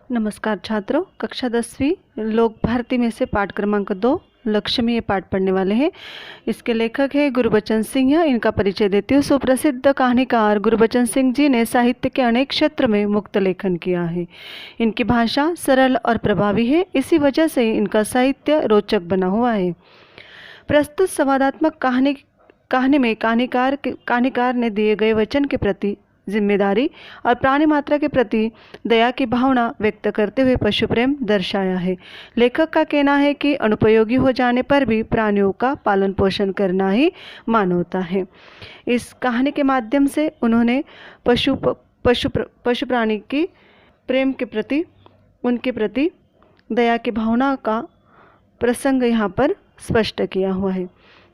नमस्कार छात्रों, कक्षा 10वीं लोक भारती में से पाठ क्रमांक 2 लक्ष्मी ये पाठ पढ़ने वाले हैं। इसके लेखक हैं गुरबचन सिंह। इनका परिचय देती हूँ। सुप्रसिद्ध कहानीकार गुरबचन सिंह जी ने साहित्य के अनेक क्षेत्र में मुक्त लेखन किया है। इनकी भाषा सरल और प्रभावी है, इसी वजह से इनका साहित्य रोचक बना हुआ है। प्रस्तुत संवादात्मक कहानी में कहानीकार ने दिए गए वचन के प्रति जिम्मेदारी और प्राणी मात्रा के प्रति दया की भावना व्यक्त करते हुए पशु प्रेम दर्शाया है। लेखक का कहना है कि अनुपयोगी हो जाने पर भी प्राणियों का पालन पोषण करना ही मानवता है। इस कहानी के माध्यम से उन्होंने पशु प्राणी की प्रेम के प्रति, उनके प्रति दया की भावना का प्रसंग यहाँ पर स्पष्ट किया हुआ है।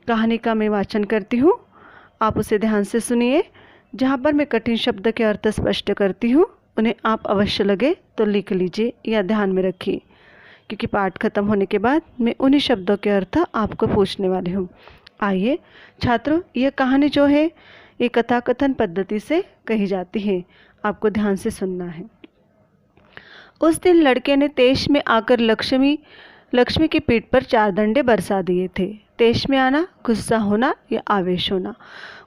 कहानी का मैं वाचन करती हूँ, आप उसे ध्यान से सुनिए। जहाँ पर मैं कठिन शब्द के अर्थ स्पष्ट करती हूँ उन्हें आप अवश्य लगे तो लिख लीजिए या ध्यान में रखिए, क्योंकि पाठ खत्म होने के बाद मैं उन्हीं शब्दों के अर्थ आपको पूछने वाली हूँ। आइए छात्रों, यह कहानी जो है ये कथा कथन पद्धति से कही जाती है, आपको ध्यान से सुनना है। उस दिन लड़के ने तेज में आकर लक्ष्मी की पीठ पर 4 डंडे बरसा दिए थे। तेज में आना, गुस्सा होना या आवेश होना।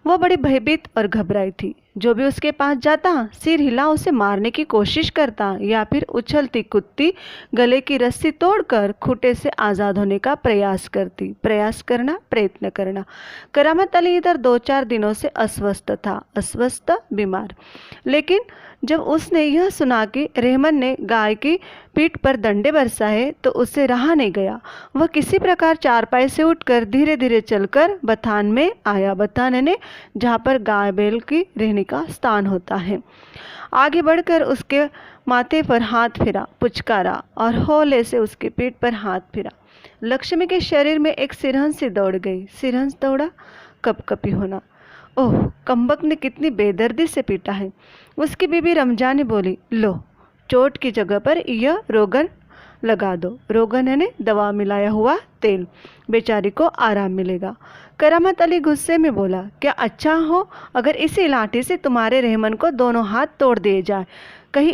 वह बड़ी भयभीत और घबराई थी। जो भी उसके पास जाता सिर हिला उसे मारने की कोशिश करता या फिर उछलती कूदती गले की रस्सी तोड़कर खूंटे से आज़ाद होने का प्रयत्न करना। करामत अली इधर 2-4 दिनों से अस्वस्थ बीमार। लेकिन जब उसने यह सुना कि रहमान ने गाय की पीठ पर डंडे बरसाए तो उससे रहा नहीं गया। वह किसी प्रकार चारपाई से उठकर धीरे धीरे चलकर बथान में आया। बथान यानी जहाँ पर गाय बैल की रहने का स्थान होता है। आगे बढ़कर उसके माथे पर हाथ फिरा, पुचकारा और हौले से उसकी पीठ पर हाथ फिरा। लक्ष्मी के शरीर में एक सिरहंस सी दौड़ गई। सिरहंस दौड़ा, कपकपी होना। ओह, कम्बक ने कितनी बेदर्दी से पीटा है। उसकी बीबी रमजानी बोली, लो चोट की जगह पर यह रोगन लगा दो। रोगन यानी दवा मिलाया हुआ तेल, बेचारी को आराम मिलेगा। करामत अली गुस्से में बोला, क्या अच्छा हो अगर इसी लाठी से तुम्हारे रहमान को दोनों हाथ तोड़ दिए जाए। कहीं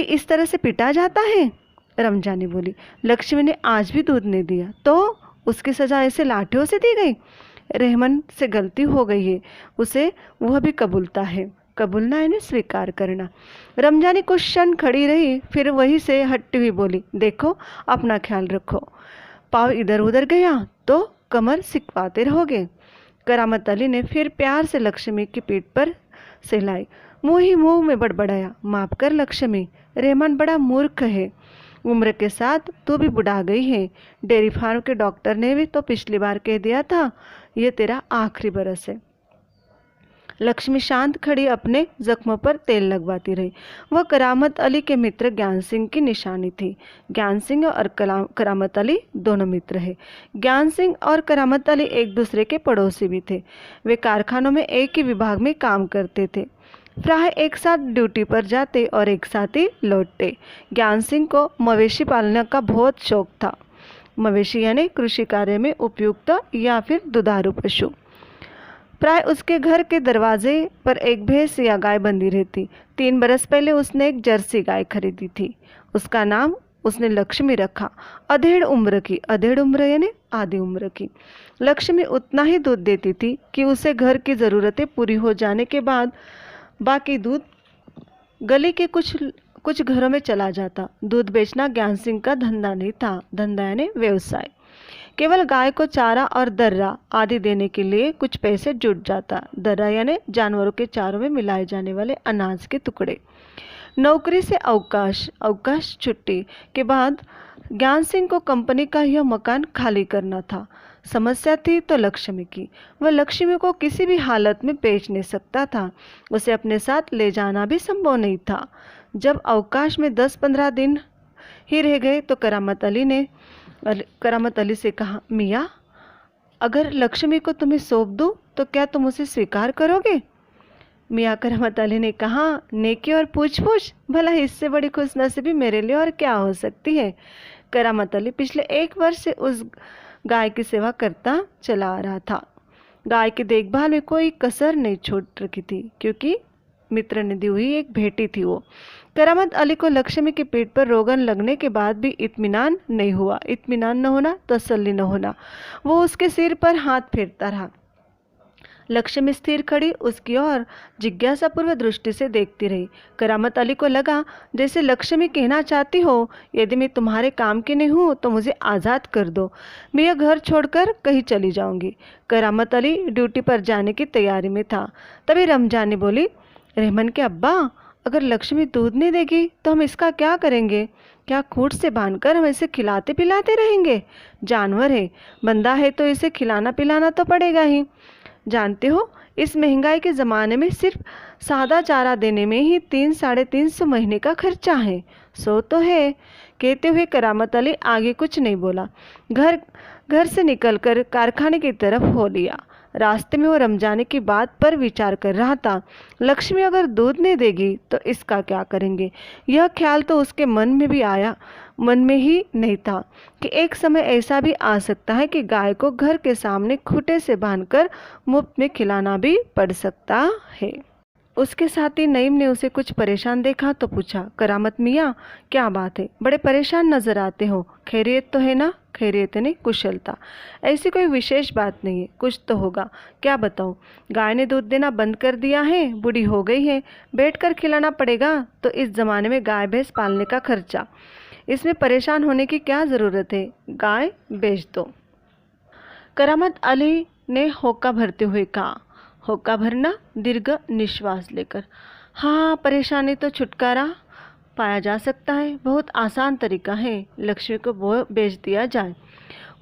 इस तरह से पिटा जाता है। रमजानी बोली, लक्ष्मी ने आज भी दूध नहीं दिया तो उसकी सजा ऐसे लाठियों से दी गई। रहमान से गलती हो गई है, उसे वह भी कबूलता है। कबूलना यानी स्वीकार करना। रमजानी कुछ क्षण खड़ी रही, फिर वहीं से हटती हुई बोली, देखो अपना ख्याल रखो। पाँव इधर उधर गया तो कमर सिकवाते रहोगे। करामत अली ने फिर प्यार से लक्ष्मी की पीठ पर सहलाई। मुँह ही मुँह में बड़बड़ाया, माफ कर लक्ष्मी, रहमान बड़ा मूर्ख है। उम्र के साथ तू भी बुढ़ा गई है। डेयरी फार्म के डॉक्टर ने भी तो पिछली बार कह दिया था ये तेरा आखिरी बरस है। लक्ष्मी शांत खड़ी अपने जख्मों पर तेल लगवाती रही। वह करामत अली के मित्र ज्ञान सिंह की निशानी थी। ज्ञान सिंह और करामत अली दोनों मित्र हैं। ज्ञान सिंह और करामत अली एक दूसरे के पड़ोसी भी थे। वे कारखानों में एक ही विभाग में काम करते थे। प्राय एक साथ ड्यूटी पर जाते और एक साथ ही लौटते। ज्ञान सिंह को मवेशी पालने का बहुत शौक था। मवेशी यानी कृषि कार्य में उपयुक्त या फिर दुधारू पशु। प्राय उसके घर के दरवाजे पर एक भैंस या गाय बंधी रहती। 3 बरस पहले उसने एक जर्सी गाय खरीदी थी। उसका नाम उसने लक्ष्मी रखा। अधेड़ उम्र यानी आधी उम्र की। लक्ष्मी उतना ही दूध देती थी कि उसे घर की ज़रूरतें पूरी हो जाने के बाद बाकी दूध गली के कुछ घरों में चला जाता। दूध बेचना ज्ञान सिंह का धंधा नहीं था। धंधा यानी व्यवसाय। केवल गाय को चारा और दर्रा आदि देने के लिए कुछ पैसे जुट जाता। दर्रा यानी जानवरों के चारों में मिलाए जाने वाले अनाज के टुकड़े। नौकरी से अवकाश छुट्टी के बाद ज्ञान सिंह को कंपनी का यह मकान खाली करना था। समस्या थी तो लक्ष्मी की। वह लक्ष्मी को किसी भी हालत में बेच नहीं सकता था। उसे अपने साथ ले जाना भी संभव नहीं था। जब अवकाश में 10-15 दिन ही रह गए तो करामत अली से कहा, मियाँ अगर लक्ष्मी को तुम्हें सौंप दूँ तो क्या तुम उसे स्वीकार करोगे। मियाँ करामत अली ने कहा, नेकी और पूछ भला इससे बड़ी खुशनसीबी मेरे लिए और क्या हो सकती है। करामत अली पिछले 1 वर्ष से उस गाय की सेवा करता चला आ रहा था। गाय की देखभाल में कोई कसर नहीं छोड़ रखी थी, क्योंकि मित्र ने दी हुई एक भेंटी थी वो। करामत अली को लक्ष्मी की पीठ पर रोगन लगने के बाद भी इत्मीनान नहीं हुआ। इत्मीनान न होना, तसल्ली न होना। वो उसके सिर पर हाथ फेरता रहा। लक्ष्मी स्थिर खड़ी उसकी ओर जिज्ञासापूर्व दृष्टि से देखती रही। करामत अली को लगा जैसे लक्ष्मी कहना चाहती हो, यदि मैं तुम्हारे काम की नहीं हूँ तो मुझे आज़ाद कर दो, मैं यह घर छोड़कर कहीं चली जाऊंगी। करामत अली ड्यूटी पर जाने की तैयारी में था। तभी रमजानी बोली, रहमान के अब्बा, अगर लक्ष्मी दूध नहीं देगी तो हम इसका क्या करेंगे? क्या खूंट से बांधकर हम इसे खिलाते पिलाते रहेंगे? जानवर है, बंदा है तो इसे खिलाना पिलाना तो पड़ेगा ही। जानते हो, इस महंगाई के ज़माने में सिर्फ सादा चारा देने में ही 300-350 महीने का खर्चा है। सो तो है। कहते हुए करामत अली आगे कुछ नहीं बोला। घर घर से निकलकर कारखाने की तरफ हो लिया। रास्ते में वो रमजाने की बात पर विचार कर रहा था। लक्ष्मी अगर दूध नहीं देगी तो इसका क्या करेंगे? यह ख्याल तो उसके मन में ही नहीं था कि एक समय ऐसा भी आ सकता है कि गाय को घर के सामने खूंटे से बांधकर मुफ्त में खिलाना भी पड़ सकता है। उसके साथी नईम ने उसे कुछ परेशान देखा तो पूछा, करामत मियाँ, क्या बात है? बड़े परेशान नजर आते हो। खैरियत तो है ना? खैरियत नहीं, कुशलता। ऐसी कोई विशेष बात नहीं है, कुछ तो होगा। क्या बताऊँ? गाय ने दूध देना बंद कर दिया है, बूढ़ी हो गई है, बैठकर खिलाना पड़ेगा। तो इस ज़माने में गाय भैंस पालने का खर्चा, इसमें परेशान होने की क्या ज़रूरत है? गाय बेच दो। करामत अली ने होक्का भरते हुए कहा। होक्का भरना, दीर्घ निश्वास लेकर। हाँ, परेशानी तो छुटकारा पाया जा सकता है। बहुत आसान तरीका है, लक्ष्मी को वो बेच दिया जाए।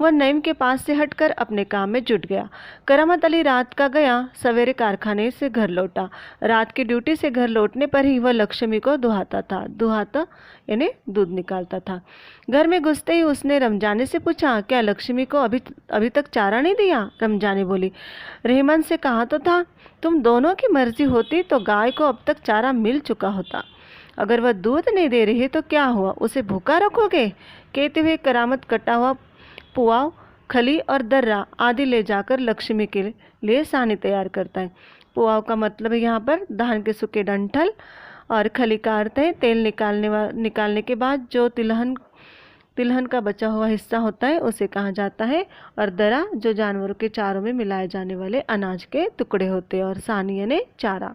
वह नईम के पास से हटकर अपने काम में जुट गया। करामत अली रात का गया, सवेरे कारखाने से घर लौटा। रात की ड्यूटी से घर लौटने पर ही वह लक्ष्मी को दुहाता यानी दूध निकालता था। घर में घुसते ही उसने रमजाने से पूछा, क्या लक्ष्मी को अभी तक चारा नहीं दिया? रमजाने बोली, रहमान से कहा तो था, तुम दोनों की मर्जी होती तो गाय को अब तक चारा मिल चुका होता। अगर वह दूध नहीं दे रही तो क्या हुआ, उसे भूखा रखोगे? कहते हुए करामत कटा हुआ पुआव, खली और दर्रा आदि ले जाकर लक्ष्मी के लिए सानी तैयार करता है। पुआव का मतलब है यहाँ पर धान के सूखे डंठल, और खली का अर्थ है तेल निकालने के बाद जो तिलहन का बचा हुआ हिस्सा होता है उसे कहा जाता है, और दरा जो जानवरों के चारों में मिलाए जाने वाले अनाज के टुकड़े होते हैं, और सानी यानी चारा।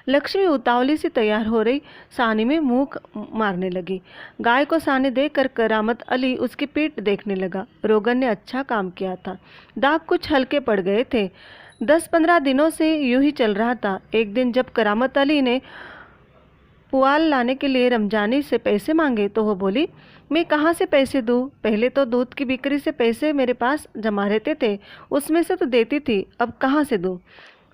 लक्ष्मी उतावली से तैयार हो रही सानी में मुंह मारने लगी। गाय को सानी देकर करामत अली उसकी पीठ देखने लगा। रोगन ने अच्छा काम किया था, दाग कुछ हल्के पड़ गए थे। 10-15 दिनों से यूं ही चल रहा था। एक दिन जब करामत अली ने पुआल लाने के लिए रमजानी से पैसे मांगे तो वो बोली, मैं कहाँ से पैसे दूँ? पहले तो दूध की बिक्री से पैसे मेरे पास जमा रहते थे, उसमें से तो देती थी, अब कहाँ से दूँ?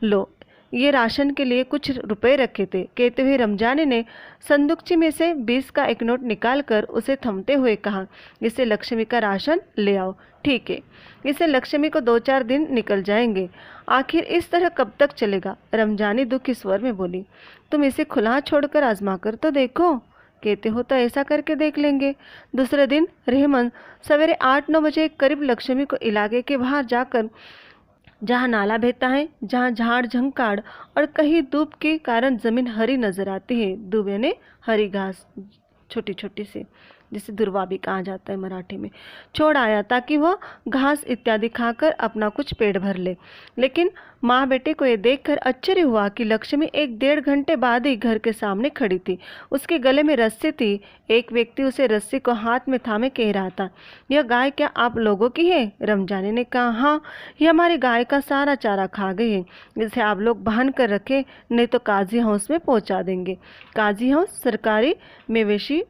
लो, ये राशन के लिए कुछ रुपए रखे थे। कहते हुए रमजानी ने संदूकची में से 20 का एक नोट निकालकर उसे थमते हुए कहा, इससे लक्ष्मी का राशन ले आओ। ठीक है, इससे लक्ष्मी को 2-4 दिन निकल जाएंगे। आखिर इस तरह कब तक चलेगा? रमजानी दुखी स्वर में बोली, तुम इसे खुला छोड़कर आजमा कर तो देखो। कहते हो तो ऐसा करके देख लेंगे। दूसरे दिन रहमान सवेरे 8-9 बजे करीब लक्ष्मी को इलाके के बाहर जाकर, जहाँ नाला बहता है, जहाँ झाड़ झंकाड़ और कहीं धूप के कारण जमीन हरी नजर आती है, धूप यानी हरी घास छोटी छोटी सी, जिसे दुर्वा भी कहा जाता है मराठी में, छोड़ आया ताकि वह घास इत्यादि खाकर अपना कुछ पेट भर ले। लेकिन माँ बेटे को यह देखकर आश्चर्य हुआ कि लक्ष्मी 1-1.5 घंटे बाद ही घर के सामने खड़ी थी। उसके गले में रस्सी थी। एक व्यक्ति उसे रस्सी को हाथ में थामे कह रहा था, यह गाय क्या आप लोगों की है? रमजानी ने कहा, हाँ, यह हमारी गाय का सारा चारा खा गई है, इसे आप लोग बांध कर रखें, नहीं तो काजी हाउस में पहुँचा देंगे। काजी हाउस सरकारी मवेशी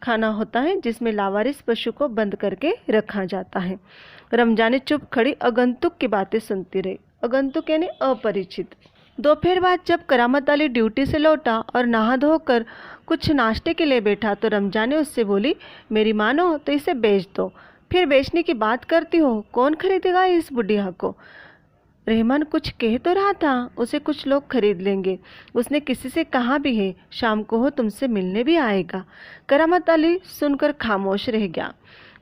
खाना होता है जिसमें लावारिस पशु को बंद करके रखा जाता है। रमजानी चुप खड़ी आगंतुक की बातें सुनती रही। आगंतुक यानी अपरिचित। दोपहर बाद जब करामत अली ड्यूटी से लौटा और नहा धोकर कुछ नाश्ते के लिए बैठा तो रमजानी उससे बोली, मेरी मानो तो इसे बेच दो। फिर बेचने की बात करती हो, कौन खरीदेगा इस बुढ़िया को? रहमान कुछ कह तो रहा था, उसे कुछ लोग खरीद लेंगे। उसने किसी से कहा भी है, शाम को हो तुमसे मिलने भी आएगा। करामत अली सुनकर खामोश रह गया।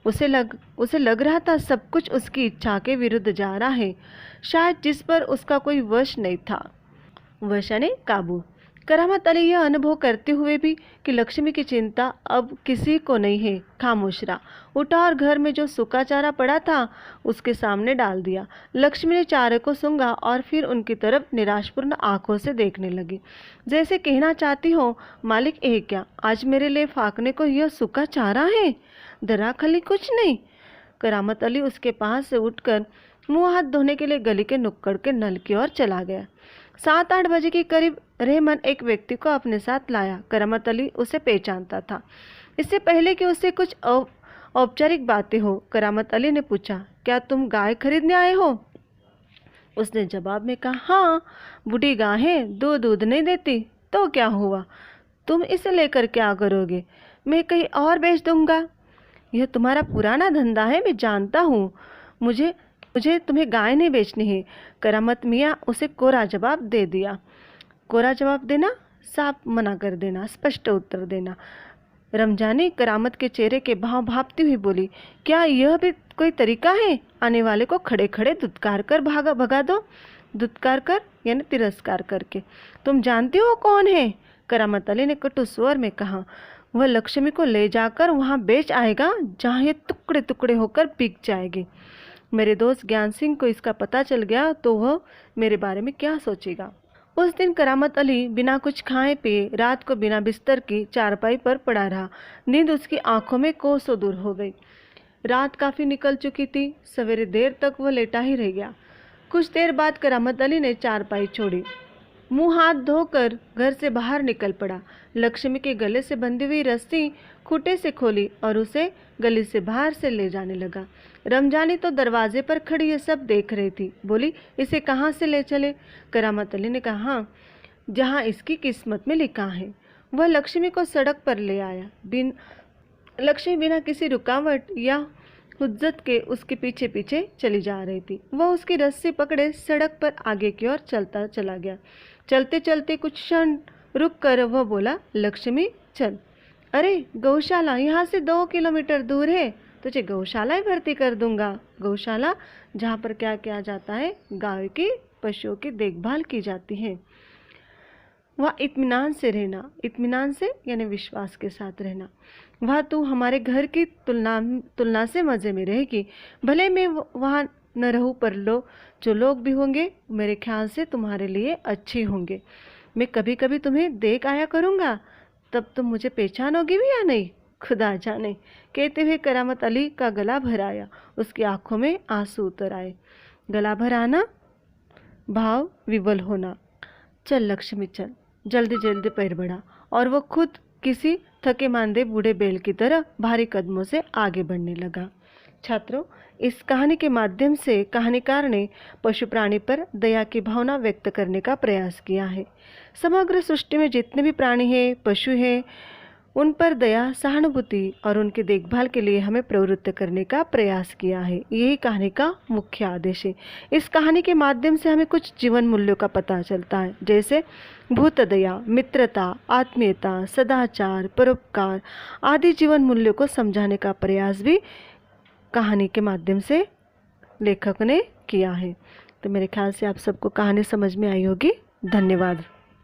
उसे लग रहा था सब कुछ उसकी इच्छा के विरुद्ध जा रहा है, शायद जिस पर उसका कोई वश नहीं था। वश यानी काबू। करामत अली यह अनुभव करते हुए भी कि लक्ष्मी की चिंता अब किसी को नहीं है, खामोश रहा। उठा और घर में जो सूखा चारा पड़ा था उसके सामने डाल दिया। लक्ष्मी ने चारे को सूंघा और फिर उनकी तरफ निराशपूर्ण आंखों से देखने लगी, जैसे कहना चाहती हो, मालिक ये क्या, आज मेरे लिए फाकने को यह सूखा चारा है, दराखली कुछ नहीं। करामत अली उसके पास से उठकर मुंह हाथ धोने के लिए गली के नुक्कड़ के नल की ओर चला गया। 7-8 बजे के करीब रहमान एक व्यक्ति को अपने साथ लाया। करामत अली उसे पहचानता था। इससे पहले कि उससे कुछ औपचारिक बातें हो, करामत अली ने पूछा, क्या तुम गाय खरीदने आए हो? उसने जवाब में कहा, हाँ, बूढ़ी गाय है, दूध नहीं देती तो क्या हुआ, तुम इसे लेकर क्या करोगे? मैं कहीं और बेच दूंगा। यह तुम्हारा पुराना धंधा है, मैं जानता हूँ। मुझे मुझे तुम्हें गाय नहीं बेचनी है। करामत मियाँ उसे कोरा जवाब दे दिया। कोरा जवाब देना, साफ मना कर देना, स्पष्ट उत्तर देना। रमजानी करामत के चेहरे के भाव भापती हुई बोली, क्या यह भी कोई तरीका है? आने वाले को खड़े खड़े धुतकार कर भगा दो। धुतकार कर यानी तिरस्कार करके। तुम जानती हो कौन है? करामत अली ने कटु स्वर में कहा। वह लक्ष्मी को ले जाकर वहां बेच आएगा जहां ये टुकड़े टुकड़े होकर बिक जाएगी। मेरे दोस्त ज्ञान सिंह को इसका पता चल गया तो वह मेरे बारे में क्या सोचेगा। उस दिन करामत अली बिना कुछ खाए पिए रात को बिना बिस्तर की चारपाई पर पड़ा रहा। नींद उसकी आंखों में कोसों दूर हो गई। रात काफ़ी निकल चुकी थी। सवेरे देर तक वह लेटा ही रह गया। कुछ देर बाद करामत अली ने चारपाई छोड़ी, मुंह हाथ धोकर घर से बाहर निकल पड़ा। लक्ष्मी के गले से बंधी हुई रस्सी खूंटे से खोली और उसे गली से बाहर से ले जाने लगा। रमजानी तो दरवाजे पर खड़ी ये सब देख रही थी। बोली, इसे कहाँ से ले चले? करामत अली ने कहा, हाँ, जहाँ इसकी किस्मत में लिखा है। वह लक्ष्मी को सड़क पर ले आया। लक्ष्मी बिना किसी रुकावट या हुज्जत के उसके पीछे पीछे चली जा रही थी। वह उसकी रस्सी पकड़े सड़क पर आगे की ओर चलता चला गया। चलते चलते कुछ क्षण रुक कर वह बोला, लक्ष्मी चल। अरे गौशाला यहाँ से 2 किलोमीटर दूर है, तुझे गौशाला ही भर्ती कर दूंगा। गौशाला जहाँ पर क्या किया जाता है, गाय की पशुओं की देखभाल की जाती है। वह इत्मीनान से रहना, इत्मीनान से यानी विश्वास के साथ रहना। वह तू हमारे घर की तुलना से मज़े में रहेगी। भले मैं वहाँ न रहूँ, पर जो लोग भी होंगे मेरे ख्याल से तुम्हारे लिए अच्छे होंगे। मैं कभी कभी तुम्हें देख आया करूँगा, तब तुम मुझे पहचानोगी भी या नहीं, खुदा जाने। कहते हुए करामत अली का गला भर आया। उसकी आंखों में आंसू उतर आए। गला भर आना, भाव विवल होना। चल लक्ष्मी चल। जल्दी जल्दी पैर बढ़ा और वो खुद किसी थके मांदे बूढ़े बैल की तरह भारी कदमों से आगे बढ़ने लगा। छात्रों, इस कहानी के माध्यम से कहानीकार ने पशु प्राणी पर दया की भावना व्यक्त करने का प्रयास किया है। समग्र सृष्टि में जितने भी प्राणी हैं, पशु हैं, उन पर दया, सहानुभूति और उनकी देखभाल के लिए हमें प्रवृत्त करने का प्रयास किया है। यही कहानी का मुख्य आदेश है। इस कहानी के माध्यम से हमें कुछ जीवन मूल्यों का पता चलता है, जैसे भूत दया, मित्रता, आत्मीयता, सदाचार, परोपकार आदि जीवन मूल्यों को समझाने का प्रयास भी कहानी के माध्यम से लेखक ने किया है। तो मेरे ख्याल से आप सबको कहानी समझ में आई होगी। धन्यवाद।